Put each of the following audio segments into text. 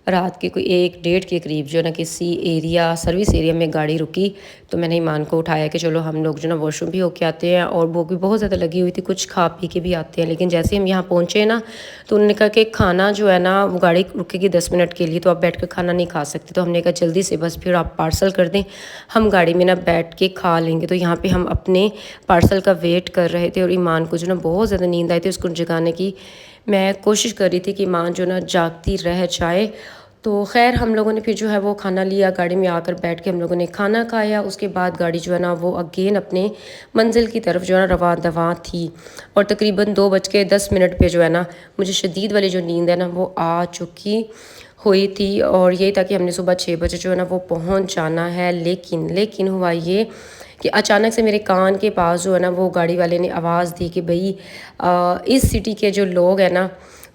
रात के कोई 1 डेढ़ के करीब जो है ना किसी एरिया सर्विस एरिया में गाड़ी रुकी, तो मैंने ईमान को उठाया कि चलो हम लोग जो ना वॉशरूम भी होके आते हैं, और भूख भी बहुत ज़्यादा लगी हुई थी, कुछ खा पी के भी आते हैं। लेकिन जैसे हम यहाँ पहुँचे ना, तो उन्होंने कहा कि खाना जो है ना वो गाड़ी रुकेगी 10 मिनट के लिए, तो आप बैठ कर खाना नहीं खा सकते। तो हमने कहा जल्दी से बस फिर आप पार्सल कर दें, हम गाड़ी में ना बैठ के खा लेंगे। तो यहाँ पर हम अपने पार्सल का वेट कर रहे थे, और ईमान को जो ना बहुत ज़्यादा नींद आई थी, उसको जगाने की मैं कोशिश कर रही थी कि ईमान जो ना जागती रह जाए। तो खैर हम लोगों ने फिर जो है वो खाना लिया, गाड़ी में आकर बैठ के हम लोगों ने खाना खाया। उसके बाद गाड़ी जो है ना वो अगेन अपने मंजिल की तरफ जो है ना रवां दवां थी, और तकरीबन 2:10 पे जो है ना मुझे शदीद वाली जो नींद है ना वो आ चुकी हुई थी, और यही था कि हमने सुबह 6 बजे जो है ना वो पहुंच जाना है। लेकिन हुआ ये कि अचानक से मेरे कान के पास जो है ना वो गाड़ी वाले ने आवाज़ दी कि भाई इस सिटी के जो लोग हैं ना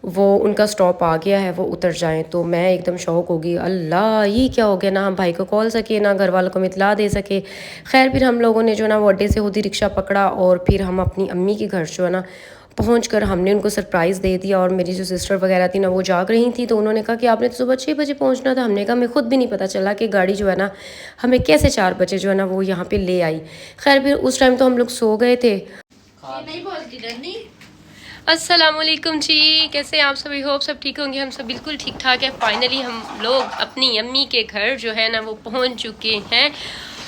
वो उनका स्टॉप आ गया है, वो उतर जाएं। तो मैं एकदम शौक हो गई, अल्लाह ये क्या हो गया, ना हम भाई को कॉल सके ना घर वालों को इत्तला दे सके। खैर फिर हम लोगों ने जो ना वो अड्डे से खुद ही रिक्शा पकड़ा, और फिर हम अपनी अम्मी के घर जो है ना पहुँच कर हमने उनको सरप्राइज़ दे दिया। और मेरी जो सिस्टर वगैरह थी ना वो जाग रही थी, तो उन्होंने कहा कि आपने तो सुबह 6 बजे पहुँचना था। हमने कहा हमें खुद भी नहीं पता चला कि गाड़ी जो है ना हमें कैसे 4 बजे जो है ना वो यहाँ पे ले आई। खैर फिर उस टाइम तो हम लोग सो गए थे। नहीं बोलती डरनी। अस्सलामुअलैकुम जी, कैसे हैं आप सभी? होप सब ठीक होंगे। हम सब बिल्कुल ठीक ठाक है। फाइनली हम लोग अपनी अम्मी के घर जो है ना वो पहुंच चुके हैं।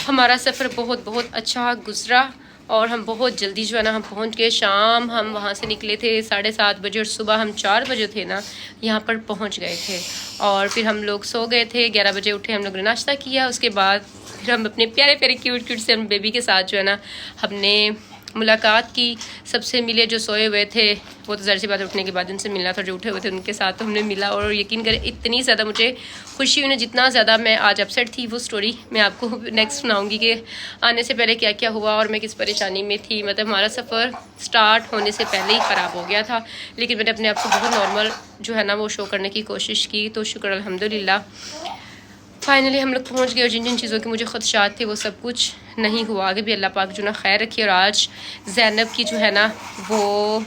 हमारा सफ़र बहुत बहुत अच्छा गुजरा, और हम बहुत जल्दी जो है ना हम पहुंच गए। शाम हम वहां से निकले थे 7:30 बजे, और सुबह हम 4 बजे थे ना यहाँ पर पहुंच गए थे। और फिर हम लोग सो गए थे, 11 बजे उठे, हम लोग ने नाश्ता किया। उसके बाद फिर हम अपने प्यारे प्यारे क्यूट से हम बेबी के साथ जो है ना हमने मुलाकात की। सबसे मिले जो सोए हुए थे, वो तो ज़ाहिर सी बात उठने के बाद उनसे मिलना था, जो उठे हुए थे उनके साथ तो हमने मिला। और यकीन करें इतनी ज़्यादा मुझे खुशी हुई ना, जितना ज़्यादा मैं आज अपसेट थी वो स्टोरी मैं आपको नेक्स्ट सुनाऊंगी कि आने से पहले क्या क्या हुआ और मैं किस परेशानी में थी। मतलब हमारा सफ़र स्टार्ट होने से पहले ही ख़राब हो गया था, लेकिन मैंने अपने आप को बहुत नॉर्मल जो है ना वो शो करने की कोशिश की। तो शुक्र अल्हम्दुलिल्लाह फाइनली हम लोग पहुंच गए, और जिन जिन चीज़ों के मुझे ख़दशात थे वो सब कुछ नहीं हुआ। आगे भी अल्लाह पाक जो ना खैर रखी। और आज ज़ैनब की जो है ना वो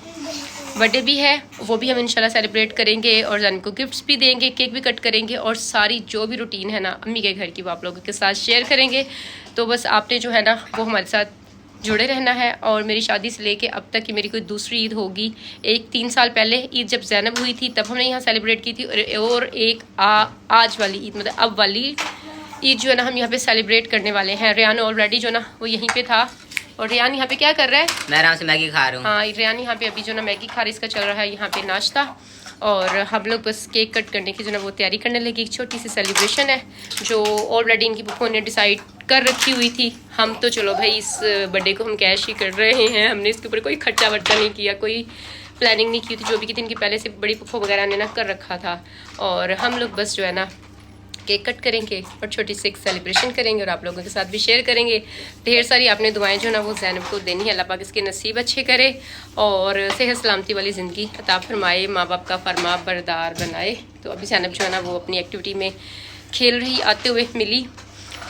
बर्थडे भी है, वो भी हम इंशाल्लाह सेलिब्रेट करेंगे, और ज़ैनब को गिफ्ट्स भी देंगे, केक भी कट करेंगे, और सारी जो भी रूटीन है ना अम्मी के घर की वो आप लोगों के साथ शेयर करेंगे। तो बस आपने जो है ना वो हमारे साथ जुड़े रहना है। और मेरी शादी से लेके अब तक की मेरी कोई दूसरी ईद होगी, एक 3 साल पहले ईद जब ज़ैनब हुई थी तब हमने यहाँ सेलिब्रेट की थी, और एक आज वाली ईद मतलब अब वाली ईद जो है ना हम यहाँ पे सेलिब्रेट करने वाले हैं। रेहान ऑलरेडी जो ना वो यहीं पे था, और रेहान यहाँ पे क्या कर रहा है? मैं आराम से मैगी खा रहा हूँ। हाँ, रेहान यहाँ पे अभी जो ना मैगी खा रही, इसका चल रहा है यहाँ पे नाश्ता। और हम लोग बस केक कट करने की जो ना वो तैयारी करने लगी। एक छोटी सी सेलिब्रेशन है जो ऑलरेडी इनकी बुफों ने डिसाइड कर रखी हुई थी। हम तो चलो भाई इस बर्थडे को हम कैश ही कर रहे हैं, हमने इसके ऊपर कोई खर्चा वर्चा नहीं किया, कोई प्लानिंग नहीं की थी। जो भी की थी इनकी पहले से बड़ी बुफो वगैरह ने ना कर रखा था, और हम लोग बस जो है ना केक कट करेंगे और छोटी सी एक सेलिब्रेशन करेंगे, और आप लोगों के साथ भी शेयर करेंगे। ढेर सारी आपने दुआएं जो ना वो ज़ैनब को देनी है, अल्लाह पाक इसके नसीब अच्छे करे और सेहत सलामती वाली ज़िंदगी अता फरमाए, माँ बाप का फरमा बरदार बनाए। तो अभी ज़ैनब जो है ना वो अपनी एक्टिविटी में खेल रही आते हुए मिली,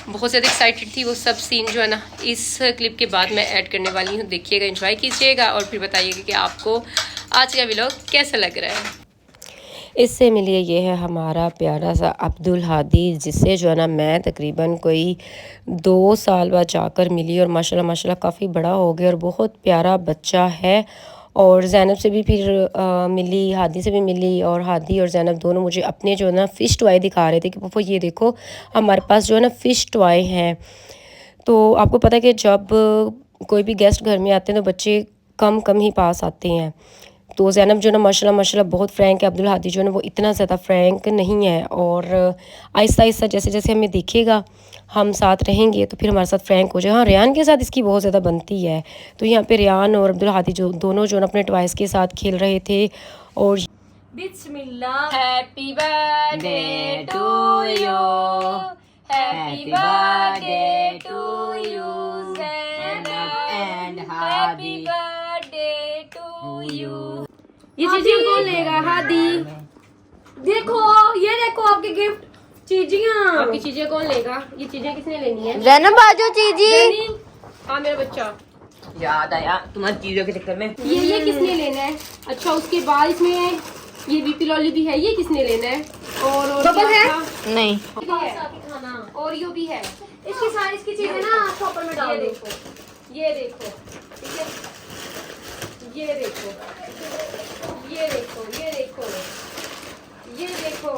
बहुत ज़्यादा एक्साइटेड थी। वो सब सीन जो है ना इस क्लिप के बाद मैं ऐड करने वाली हूँ, देखिएगा, एंजॉय कीजिएगा, और फिर बताइएगा कि आपको आज का व्लॉग कैसा लग रहा है। इससे मिलिए ये है हमारा प्यारा सा अब्दुल हादी, जिससे जो है ना मैं तकरीबन कोई 2 साल बाद जाकर मिली, और माशाल्लाह माशाल्लाह काफ़ी बड़ा हो गया और बहुत प्यारा बच्चा है। और ज़ैनब से भी फिर मिली, हादी से भी मिली, और हादी और ज़ैनब दोनों मुझे अपने जो है ना फ़िश टॉय दिखा रहे थे कि पापा ये देखो हमारे पास जो है ना फ़िश टॉय हैं। तो आपको पता है कि जब कोई भी गेस्ट घर में आते हैं तो बच्चे कम ही पास आते हैं। तो ज़ैनब जो ना माशाल्लाह बहुत फ्रैंक है, अब्दुल हादी जो है ना वो इतना ज़्यादा फ्रैंक नहीं है। और आहिस्ता आहिस्ता जैसे जैसे हमें दिखेगा, हम साथ रहेंगे तो फिर हमारे साथ फ्रैंक हो जाएगा। हाँ, रेहान के साथ इसकी बहुत ज़्यादा बनती है। तो यहाँ पे रेहान और अब्दुल हादी जो दोनों जो ना अपने टॉयज़ के साथ खेल रहे थे। और बिस्मिल्लाह। Happy birthday to you, happy birthday to you Zainab, and happy birthday to you. ये चीजें कौन लेगा? हादी देखो, ये देखो आपके गिफ्ट चीजियां। आपकी चीजें कौन लेगा? ये चीजें किसने लेनी है? ज़ैनब बाजू चीजी। हाँ मेरा बच्चा। याद आया तुम्हारी चीजों के चक्कर में। ये किसने लेना है? अच्छा, उसके बाद इसमें ये बीपी लॉली भी है, ये किसने लेना है? और बबल है नहीं खाना ओरियो भी है। इसकी सारी इसकी चीजें ना चॉपर में डाल दो। ये देखो ठीक है, ये देखो ये देखो ये देखो ये देखो,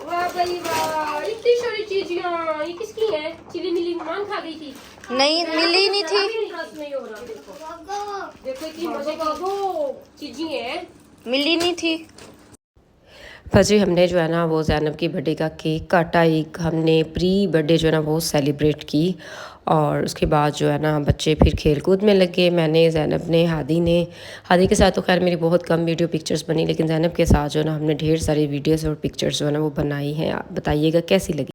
वाह भाई वाह, इतनी सारी चीजियां। ये किसकी है? चिली मिली मान खा गई थी। नहीं, मिली नहीं थी। नहीं हो रहा, देखो देखो इतनी मजे की चीजें हैं। मिली नहीं थी। बस जी हमने जो है ना वो ज़ैनब की बर्थडे का केक काटा, एक हमने प्री बर्थडे जो है ना वो सेलिब्रेट की। और उसके बाद जो है ना बच्चे फिर खेल कूद में लगे। मैंने, ज़ैनब ने, हादी के साथ तो खैर मेरी बहुत कम वीडियो पिक्चर्स बनी, लेकिन ज़ैनब के साथ जो है ना हमने ढेर सारी वीडियोस और पिक्चर्स जो है ना वो बनाई हैं। आप बताइएगा कैसी लगी।